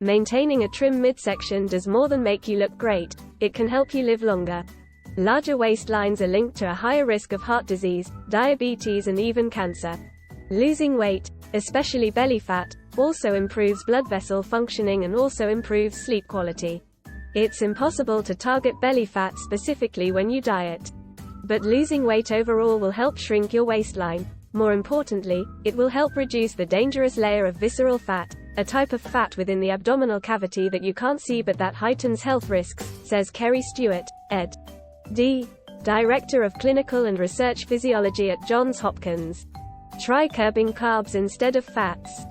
Maintaining a trim midsection does more than make you look great, it can help you live longer. Larger waistlines are linked to a higher risk of heart disease, diabetes and even cancer. Losing weight, especially belly fat, also improves blood vessel functioning and also improves sleep quality. It's impossible to target belly fat specifically when you diet. But losing weight overall will help shrink your waistline. More importantly, it will help reduce the dangerous layer of visceral fat, a type of fat within the abdominal cavity that you can't see but that heightens health risks, says Kerry Stewart, Ed.D., Director of Clinical and Research Physiology at Johns Hopkins. Try curbing carbs instead of fats.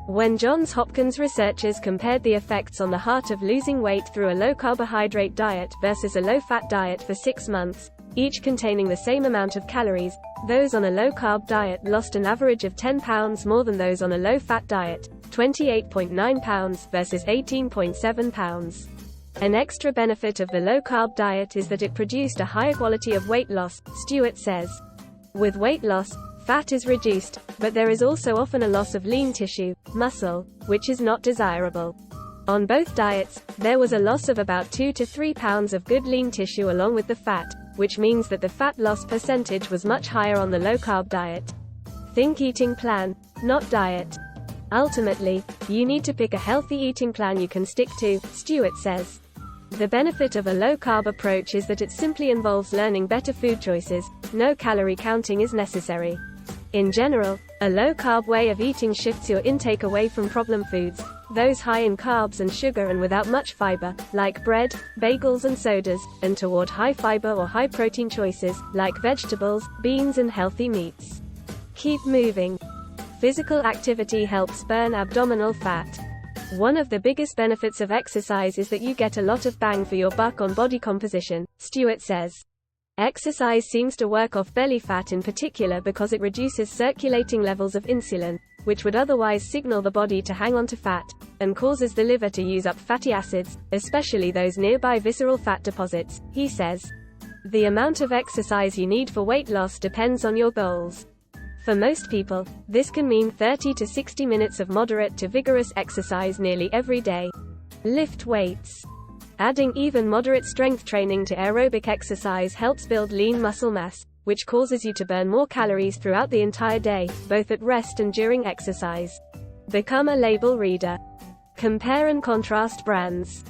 When Johns Hopkins researchers compared the effects on the heart of losing weight through a low-carbohydrate diet versus a low-fat diet for 6 months, each containing the same amount of calories, those on a low-carb diet lost an average of 10 pounds more than those on a low-fat diet, 28.9 pounds versus 18.7 pounds. An extra benefit of the low-carb diet is that it produced a higher quality of weight loss, Stewart says. With weight loss, fat is reduced, but there is also often a loss of lean tissue, muscle, which is not desirable. On both diets, there was a loss of about 2 to 3 pounds of good lean tissue along with the fat, which means that the fat loss percentage was much higher on the low-carb diet. Think eating plan, not diet. Ultimately, you need to pick a healthy eating plan you can stick to, Stewart says. The benefit of a low-carb approach is that it simply involves learning better food choices, no calorie counting is necessary. In general, a low-carb way of eating shifts your intake away from problem foods, those high in carbs and sugar and without much fiber, like bread, bagels and sodas, and toward high-fiber or high-protein choices, like vegetables, beans and healthy meats. Keep moving. Physical activity helps burn abdominal fat. One of the biggest benefits of exercise is that you get a lot of bang for your buck on body composition, Stewart says. Exercise seems to work off belly fat in particular because it reduces circulating levels of insulin, which would otherwise signal the body to hang on to fat, and causes the liver to use up fatty acids, especially those nearby visceral fat deposits, he says. The amount of exercise you need for weight loss depends on your goals. For most people, this can mean 30 to 60 minutes of moderate to vigorous exercise nearly every day. Lift weights. Adding even moderate strength training to aerobic exercise helps build lean muscle mass, which causes you to burn more calories throughout the entire day, both at rest and during exercise. Become a label reader. Compare and contrast brands.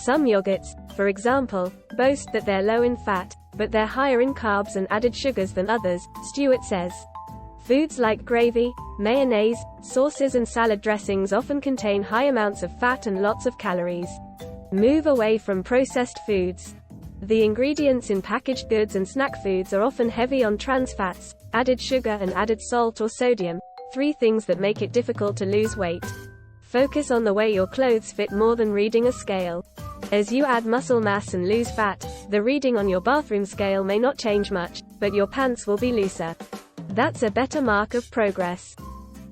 Some yogurts, for example, boast that they're low in fat, but they're higher in carbs and added sugars than others, Stewart says. Foods like gravy, mayonnaise, sauces and salad dressings often contain high amounts of fat and lots of calories. Move away from processed foods. The ingredients in packaged goods and snack foods are often heavy on trans fats, added sugar and added salt or sodium, 3 things that make it difficult to lose weight. Focus on the way your clothes fit more than reading a scale. As you add muscle mass and lose fat, the reading on your bathroom scale may not change much, but your pants will be looser. That's a better mark of progress.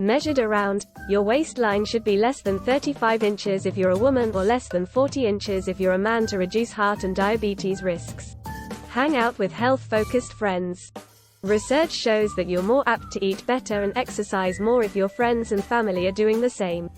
Measured around, your waistline should be less than 35 inches if you're a woman or less than 40 inches if you're a man to reduce heart and diabetes risks. Hang out with health-focused friends. Research shows that you're more apt to eat better and exercise more if your friends and family are doing the same.